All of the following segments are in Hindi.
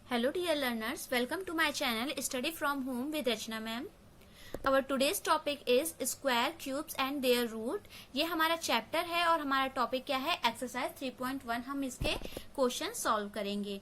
Hello dear learners, welcome to my channel Study from Home with Rachna ma'am. Our today's topic is square cubes and their root. ये हमारा चैप्टर है और हमारा टॉपिक क्या है, एक्सरसाइज 3.1. हम इसके क्वेश्चन सॉल्व करेंगे.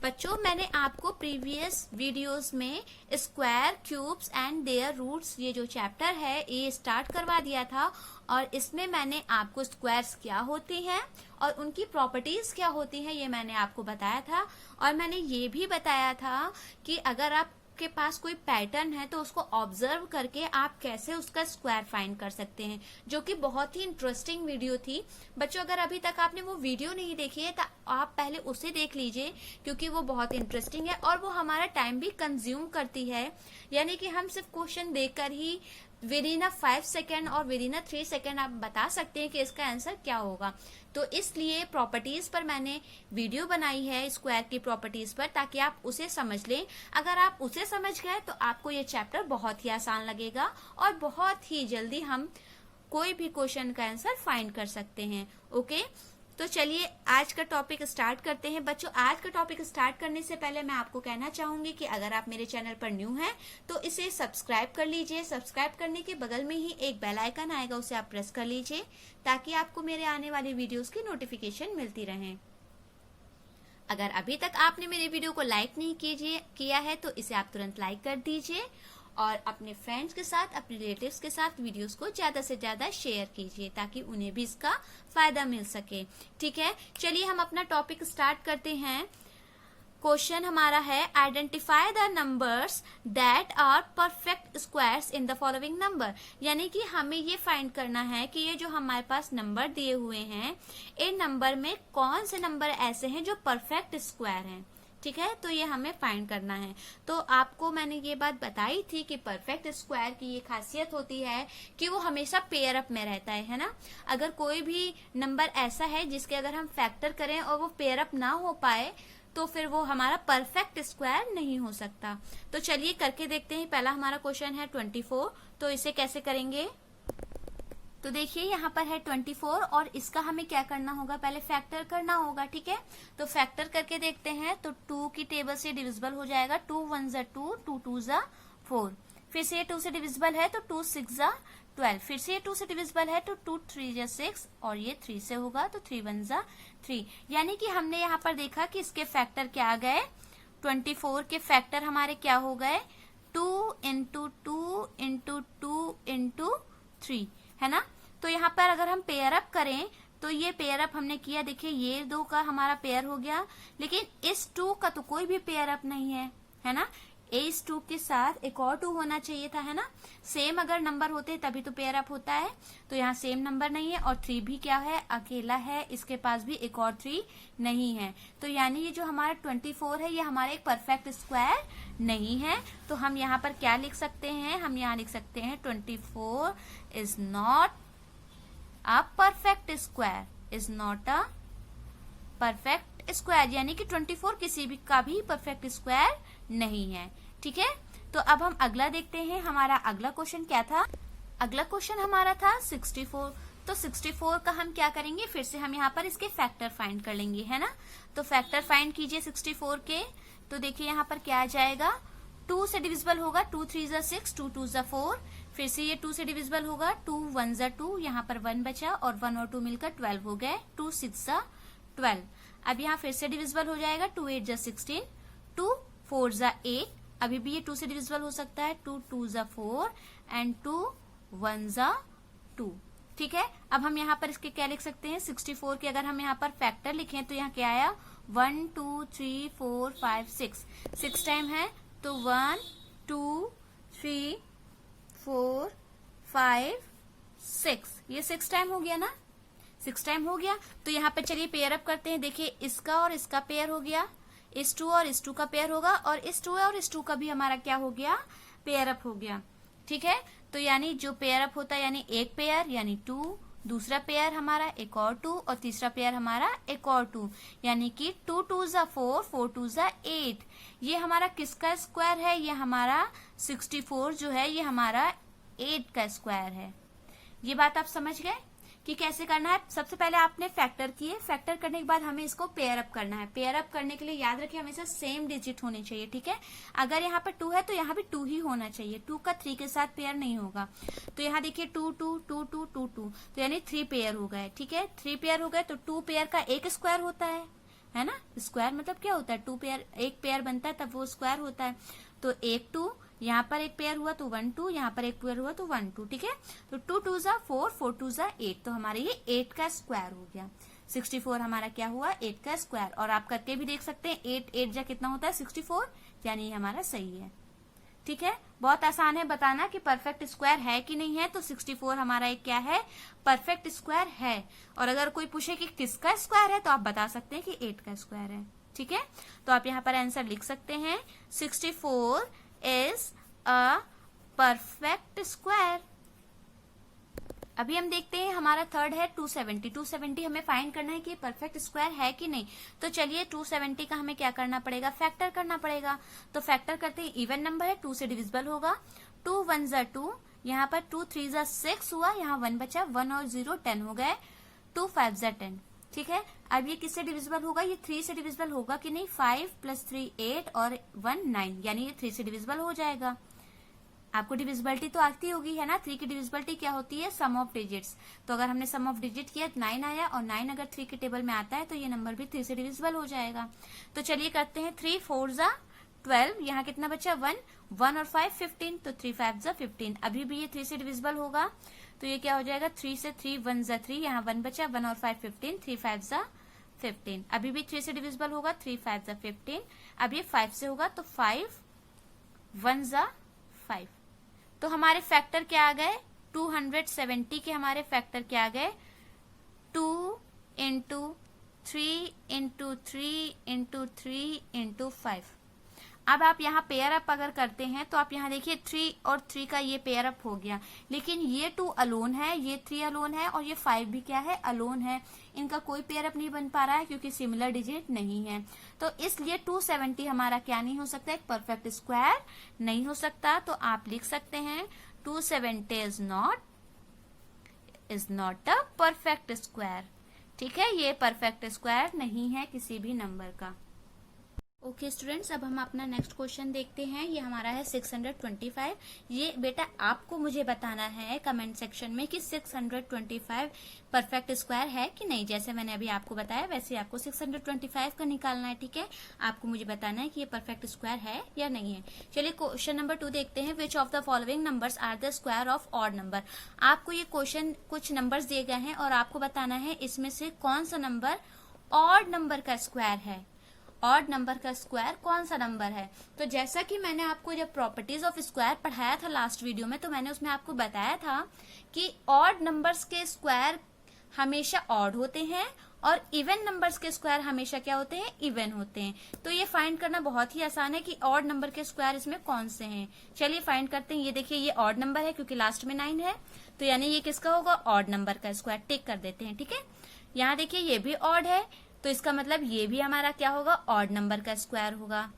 बच्चों, मैंने आपको प्रीवियस वीडियोस में square cubes and their roots ये जो चैप्टर है ये स्टार्ट करवा दिया था और इसमें मैंने आपको स्क्वायर्स क्या होती हैं और उनकी प्रॉपर्टीज क्या होती हैं ये मैंने आपको बताया था. और मैंने ये भी बताया था कि अगर आपके पास कोई पैटर्न है तो उसको ऑब्जर्व करके आप कैसे उसका स्क्वायर फाइंड कर सकते हैं, जो कि बहुत ही इंटरेस्टिंग वीडियो थी. बच्चों, अगर अभी तक आपने वो वीडियो नहीं देखी है तो आप पहले उसे देख लीजिए, क्योंकि वो बहुत इंटरेस्टिंग है और वो हमारा टाइम भी कंज्यूम करती है. यानी कि हम सिर्फ क्वेश्चन देखकर ही विद इन 5 सेकेंड और विद इन 3 सेकेंड आप बता सकते हैं कि इसका आंसर क्या होगा. तो इसलिए प्रॉपर्टीज पर मैंने वीडियो बनाई है, स्क्वायर की प्रॉपर्टीज पर, ताकि आप उसे समझ लें. अगर आप उसे समझ गए तो आपको ये चैप्टर बहुत ही आसान लगेगा और बहुत ही जल्दी हम कोई भी क्वेश्चन का आंसर फाइंड कर सकते हैं. ओके, तो चलिए आज का टॉपिक स्टार्ट करते हैं. बच्चों, आज का टॉपिक स्टार्ट करने से पहले मैं आपको कहना चाहूंगी कि अगर आप मेरे चैनल पर न्यू हैं तो इसे सब्सक्राइब कर लीजिए. सब्सक्राइब करने के बगल में ही एक बेल आइकन आएगा, उसे आप प्रेस कर लीजिए ताकि आपको मेरे आने वाली वीडियोस की नोटिफिकेशन मिलती रहे. अगर अभी तक आपने मेरे वीडियो को लाइक नहीं किया है तो इसे आप तुरंत लाइक कर दीजिए और अपने फ्रेंड्स के साथ, अपने रिलेटिव्स के साथ वीडियोस को ज्यादा से ज्यादा शेयर कीजिए ताकि उन्हें भी इसका फायदा मिल सके. ठीक है, चलिए हम अपना टॉपिक स्टार्ट करते हैं. क्वेश्चन हमारा है, identify the numbers that are perfect squares in the following number. यानी कि हमें ये फाइंड करना है कि ये जो हमारे पास नंबर दिए हुए हैं, इन नंबर में कौन से नंबर ऐसे हैं जो परफेक्ट स्क्वायर हैं. ठीक है, तो ये हमें फाइंड करना है. तो आपको मैंने ये बात बताई थी कि परफेक्ट स्क्वायर की ये खासियत होती है कि वो हमेशा पेयर अप में रहता है ना. अगर कोई भी नंबर ऐसा है जिसके अगर हम फैक्टर करें और वो पेयर अप ना हो पाए तो फिर वो हमारा परफेक्ट स्क्वायर नहीं हो सकता. तो चलिए करके देखते हैं. पहला हमारा क्वेश्चन है 24. तो इसे कैसे करेंगे, तो देखिए यहाँ पर है 24 और इसका हमें क्या करना होगा, पहले फैक्टर करना होगा. ठीक है, तो फैक्टर करके देखते हैं. तो 2 की टेबल से डिविजिबल हो जाएगा. 2 1 जा 2, 2 2 जा 4. फिर से ये 2 से डिविजिबल है तो 2 6 जा 12. फिर से ये 2 से डिविजिबल है तो 2 3 जा 6 और ये 3 से होगा तो 3 1 जा 3. यानी कि हमने यहाँ पर देखा कि इसके फैक्टर क्या आ गए, 24 के फैक्टर हमारे क्या हो गए, 2 इंटू 2 इंटू 2 इंटू 3 है ना. तो यहाँ पर अगर हम पेयर अप करें तो ये पेयर अप हमने किया, देखिए ये 2 का हमारा पेयर हो गया, लेकिन इस 2 का तो कोई भी पेयर अप नहीं है ना. इस 2 के साथ एक और 2 होना चाहिए था, है ना. सेम अगर नंबर होते तभी तो पेयर अप होता है. तो यहाँ सेम नंबर नहीं है और 3 भी क्या है, अकेला है. इसके पास भी एक और 3 नहीं है. तो यानी ये जो हमारा 24 है ये हमारा एक परफेक्ट स्क्वायर नहीं है. तो हम यहाँ पर क्या लिख सकते हैं, हम यहाँ लिख सकते हैं 24 is not a perfect square, is not a perfect square. यानी कि 24 किसी भी का भी परफेक्ट स्क्वायर नहीं है. ठीक है, तो अब हम अगला देखते हैं. हमारा अगला क्वेश्चन क्या था, अगला क्वेश्चन हमारा था 64. तो 64 का हम क्या करेंगे, फिर से हम यहाँ पर इसके फैक्टर फाइंड कर लेंगे, है ना. तो फैक्टर फाइंड कीजिए 64 के. तो देखिए यहाँ पर क्या आ जाएगा, 2 से डिविजिबल होगा, 2 3 जा 6, 2 2 जा 4. फिर से ये 2 से डिविजिबल होगा, 2 1 जा 2, यहाँ पर 1 बचा और 1 और 2 मिलकर 12 हो गए, 2 6 जा 12. अब यहाँ फिर से डिविजिबल हो जाएगा, 2 8 जा 16, 2 4 जा 8. अभी भी ये 2 से डिविजिबल हो सकता है, 2 2 जा 4 एंड 2 1 जा 2. ठीक है, अब हम यहाँ पर इसके क्या लिख सकते हैं, 64 के अगर हम यहाँ पर फैक्टर लिखें तो यहाँ क्या आया, 1 2 3 4 5 6. 6 टाइम है तो 1 2 3 4 5 6, ये 6 टाइम हो गया ना, 6 टाइम हो गया. तो यहाँ पे चलिए पेयर अप करते हैं. देखिए इसका और इसका पेयर हो गया, इस 2 और इस 2 का पेयर होगा और इस 2 और इस 2 का भी हमारा क्या हो गया, पेयर अप हो गया. ठीक है, तो यानी जो पेयर अप होता है यानी एक पेयर यानी 2, दूसरा पेयर हमारा एक और 2 और तीसरा पेयर हमारा एक और 2. यानी कि 2 2 जा 4, 4 2 जा 8. ये हमारा किसका स्क्वायर है, ये हमारा 64 जो है ये हमारा 8 का स्क्वायर है. ये बात आप समझ गए कि कैसे करना है। सबसे पहले आपने फैक्टर किए, फैक्टर करने के बाद हमें इसको पेयर अप करना है। पेयर अप करने के लिए याद रखिए हमेशा सेम डिजिट होने चाहिए, ठीक है। अगर यहाँ पर 2 है तो यहाँ भी 2 ही होना चाहिए, 2 का 3 के साथ पेयर नहीं होगा। तो यहाँ देखिए 2 2 2 2 2 2, तो यानी 3 पेयर हो गए, ठीक है। 3 पेयर हो गए तो 2 पेयर का एक स्क्वायर होता है ना। स्क्वायर मतलब क्या होता है, 2 पेयर, एक पेयर बनता है तब वो स्क्वायर होता है। तो 1 2, यहाँ पर एक पेयर हुआ तो 1 2, यहाँ पर एक पेयर हुआ तो 1 2, ठीक है। तो 2 2 जा 4, 4 2 जा 8, तो हमारे ये 8 का स्क्वायर हो गया। 64 हमारा क्या हुआ, 8 का स्क्वायर। और आप करके भी देख सकते हैं 8 8 जा कितना होता है 64, यानी ये हमारा सही है, ठीक है। बहुत आसान है बताना कि परफेक्ट स्क्वायर है कि नहीं है। तो 64 हमारा एक क्या है, परफेक्ट स्क्वायर है। और अगर कोई पूछे कि किसका स्क्वायर है तो आप बता सकते हैं कि 8 का स्क्वायर है, ठीक है। तो आप यहाँ पर आंसर लिख सकते हैं 64 इज अ परफेक्ट स्क्वायर। अभी हम देखते हैं हमारा थर्ड है 270। 270 हमें फाइंड करना है कि परफेक्ट स्क्वायर है कि नहीं। तो चलिए 270 का हमें क्या करना पड़ेगा, फैक्टर करना पड़ेगा। तो फैक्टर करते हैं, इवन नंबर है 2 से डिविजिबल होगा। 2 1 जा 2, यहाँ पर 2 3 जा 6 हुआ, यहाँ 1 बचा, 1 और 0 10 हो गए। 2 5 जा 10, ठीक है। अब ये किससे डिविजिबल होगा, ये 3 से डिविजिबल होगा कि नहीं। 5 + 3 8 और 1 9, यानी ये 3 से डिविजिबल हो जाएगा। आपको डिविजिबिलिटी तो आती होगी, है ना। 3 की डिविजिबिलिटी क्या होती है, सम ऑफ डिजिट्स। तो अगर हमने सम ऑफ डिजिट किया 9 आया, और 9 अगर 3 के टेबल में आता है तो ये नंबर भी 3 से डिविजिबल हो जाएगा। तो चलिए करते हैं 3 4 जा 12, यहाँ कितना बचा 1 1 और 5 15, तो 3 5 जा 15। अभी भी ये 3 से डिविजिबल होगा, तो ये क्या हो जाएगा 3 से 3 1 जा 3, यहाँ 1 बचा, 1 और 5 15, 3 5 जा 15। अभी भी 3 से डिविजिबल होगा, 3 5 जा 15। अब ये 5 से होगा तो 5 1 जा 5। तो हमारे फैक्टर क्या आ गए, 270 के हमारे फैक्टर क्या आ गए, 2 × 3 × 3 × 3 × 5। अब आप यहाँ पेयर अप अगर करते हैं तो आप यहाँ देखिए 3 और 3 का ये पेयर अप हो गया, लेकिन ये 2 अलोन है, ये 3 अलोन है, और ये 5 भी क्या है, अलोन है। इनका कोई पेयर अप नहीं बन पा रहा है क्योंकि सिमिलर डिजिट नहीं है। तो इसलिए 270 हमारा क्या नहीं हो सकता, एक परफेक्ट स्क्वायर नहीं हो सकता। तो आप लिख सकते हैं 270 is not a perfect square, ठीक है। ये परफेक्ट स्क्वायर नहीं है किसी भी नंबर का। ओके स्टूडेंट्स, अब हम अपना नेक्स्ट क्वेश्चन देखते हैं। ये हमारा है 625। ये बेटा आपको मुझे बताना है कमेंट सेक्शन में कि 625 परफेक्ट स्क्वायर है कि नहीं। जैसे मैंने अभी आपको बताया वैसे आपको 625 का निकालना है, ठीक है। आपको मुझे बताना है कि ये परफेक्ट स्क्वायर है या नहीं है। चलिए क्वेश्चन नंबर 2 देखते हैं। Which of the following numbers are the square of odd number. आपको ये क्वेश्चन कुछ नंबर्स दिए गए हैं और आपको बताना है इसमें से कौन सा नंबर ऑड नंबर का स्क्वायर है। ऑड नंबर का स्क्वायर कौन सा नंबर है। तो जैसा कि मैंने आपको जब प्रॉपर्टीज ऑफ स्क्वायर पढ़ाया था लास्ट वीडियो में, तो मैंने उसमें आपको बताया था कि ऑड नंबर्स के स्क्वायर हमेशा ऑड होते हैं और इवन नंबर्स के स्क्वायर हमेशा क्या होते हैं, इवन होते हैं। तो ये फाइंड करना बहुत ही आसान है कि ऑड नंबर के स्क्वायर इसमें कौन से हैं। चलिए फाइंड करते हैं। ये देखिए ये ऑड नंबर है क्योंकि लास्ट में 9 है, तो यानी ये किसका होगा, ऑड नंबर का स्क्वायर। टिक कर देते हैं, ठीक है। यहाँ देखिए ये भी ऑड है, तो इसका मतलब ये भी हमारा क्या होगा, ऑड नंबर का स्क्वायर होगा।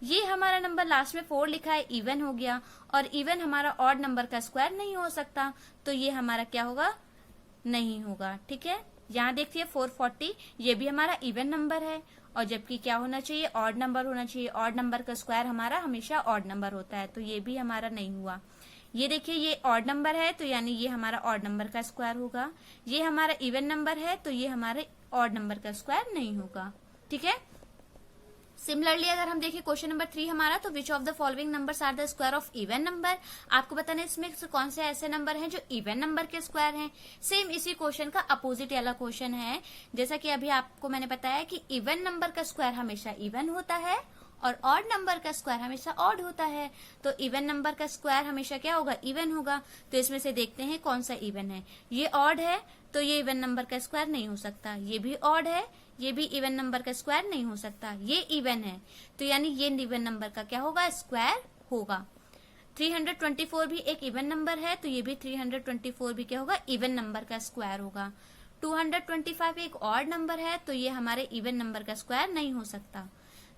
ये हमारा नंबर लास्ट में 4 लिखा है, इवन हो गया, और इवन हमारा ऑड नंबर का स्क्वायर नहीं हो सकता, तो ये हमारा क्या होगा, नहीं होगा, ठीक है। यहाँ देखिए 440, ये भी हमारा इवन नंबर है, और जबकि क्या होना चाहिए, ऑड नंबर होना चाहिए। ऑड नंबर का स्क्वायर हमारा हमेशा ऑड नंबर होता है, तो ये भी हमारा नहीं हुआ। ये देखिए ये ऑड नंबर है, तो यानी ये हमारा ऑड नंबर का स्क्वायर होगा। ये हमारा इवन नंबर है, तो ये हमारे ऑड नंबर का स्क्वायर नहीं होगा, ठीक है। सिमिलरली अगर हम देखें क्वेश्चन नंबर 3 हमारा, तो which of the following numbers are the square of even number. आपको बताना है इसमें से कौन से ऐसे नंबर हैं जो इवन नंबर के स्क्वायर हैं। सेम इसी क्वेश्चन का अपोजिट वाला क्वेश्चन है। जैसा कि अभी आपको मैंने बताया कि इवन नंबर का स्क्वायर हमेशा इवन होता है और ऑड नंबर का स्क्वायर हमेशा ऑड होता है। तो इवन नंबर का स्क्वायर हमेशा क्या होगा, इवन होगा। तो इसमें से देखते हैं कौन सा इवन है। ये ऑड है, तो ये इवन नंबर का स्क्वायर नहीं हो सकता। ये भी ऑड है, ये भी इवन नंबर का स्क्वायर नहीं हो सकता। ये इवन है, तो यानी ये इवन नंबर का क्या होगा, स्क्वायर होगा। 324 भी एक इवन नंबर है, तो ये भी 324 भी क्या होगा, इवन नंबर का स्क्वायर होगा। 225 एक ऑड नंबर है, तो ये हमारे इवन नंबर का स्क्वायर नहीं हो सकता।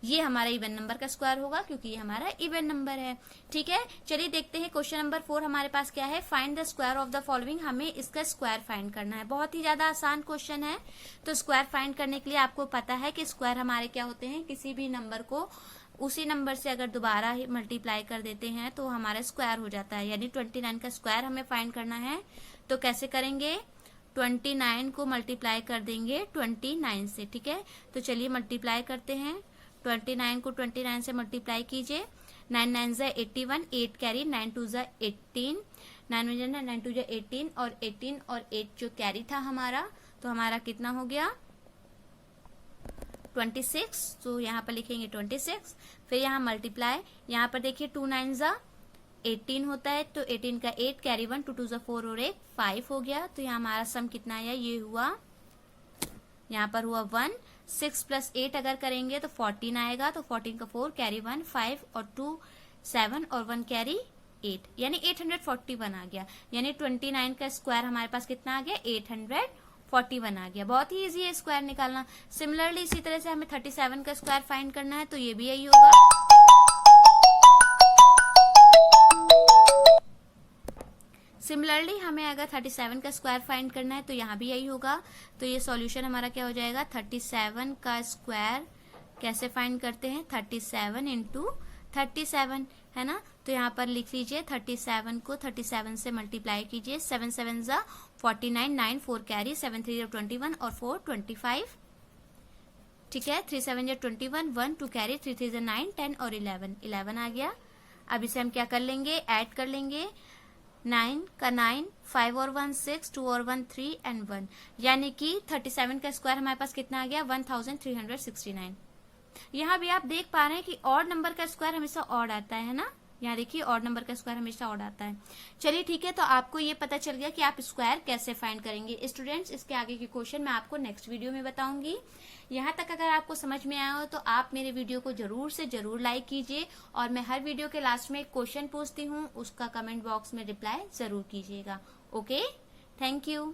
ये हमारा इवन नंबर का स्क्वायर होगा क्योंकि ये हमारा इवन नंबर है। ठीक है, चलिए देखते हैं क्वेश्चन नंबर 4 हमारे पास क्या है। Find the square of the following. हमें इसका स्क्वायर फाइंड करना है। बहुत ही ज्यादा आसान क्वेश्चन है। तो स्क्वायर फाइंड करने के लिए आपको पता है कि स्क्वायर हमारे क्या होते हैं, किसी भी नंबर को उसी नंबर से अगर दोबारा ही मल्टीप्लाई कर देते हैं तो हमारा स्क्वायर हो जाता है। यानी 29 का स्क्वायर हमें फाइंड करना है। तो कैसे करेंगे, 29 को मल्टीप्लाई कर देंगे 29 से। ठीक है, तो चलिए मल्टीप्लाई करते हैं। 29 को 29 से मल्टीप्लाई कीजिए। 9 9 जा 81, 8 कैरी, 9 2 जा 18, 9 1 जा 9 2 जा 18 और 18 और 8 जो कैरी था हमारा, तो हमारा कितना हो गया 26। तो यहाँ पर लिखेंगे 26। फिर यहाँ मल्टीप्लाई, यहाँ पर देखिए 2 9 जा 18 होता है, तो 18 का 8 कैरी 1, 2 2 जा 4 और 1 5 हो गया। तो यहाँ हमारा सम कितना आया, ये हुआ, यहाँ पर हुआ 1। 6 + 8 अगर करेंगे तो 14 आएगा। तो 14 का 4 कैरी 1 5 और 2 7 और 1 कैरी 8, यानी 841 आ गया। यानी 29 का स्क्वायर हमारे पास कितना आ गया, 841 आ गया। बहुत ही इजी है स्क्वायर निकालना। सिमिलरली इसी तरह से हमें 37 का स्क्वायर फाइंड करना है, तो ये भी यही होगा। सिमिलरली हमें अगर 37 का स्क्वायर फाइंड करना है तो यहाँ भी यही होगा। तो ये सॉल्यूशन हमारा क्या हो जाएगा, 37 का स्क्वायर कैसे फाइंड करते हैं, 37 × 37 है ना। तो यहाँ पर लिख लीजिए 37 को 37 से मल्टीप्लाई कीजिए। 7 7 जा 49, 9 4 कैरी, 7 3 जा 21 और 4 25। ठीक है, 3 7 जा 21, 1 2 कैरी, 3 3 जा 9 10 और 11 आ गया। अब इसे हम क्या कर लेंगे, ऐड कर लेंगे। 9 का 9, 5 और 1 6, 2 और 1 3 एंड 1, यानी कि 37 का स्क्वायर हमारे पास कितना आ गया, 1369। यहाँ भी आप देख पा रहे हैं कि ऑड नंबर का स्क्वायर हमेशा ऑड आता है ना। यहाँ देखिए ऑड नंबर का स्क्वायर हमेशा ऑड आता है। चलिए ठीक है, तो आपको ये पता चल गया कि आप स्क्वायर कैसे फाइंड करेंगे। स्टूडेंट्स, इसके आगे के क्वेश्चन मैं आपको नेक्स्ट वीडियो में बताऊंगी। यहाँ तक अगर आपको समझ में आया हो तो आप मेरे वीडियो को जरूर से जरूर लाइक कीजिए, और मैं हर वीडियो के लास्ट में एक क्वेश्चन पूछती हूँ, उसका कमेंट बॉक्स में रिप्लाई जरूर कीजिएगा। Okay, thank you.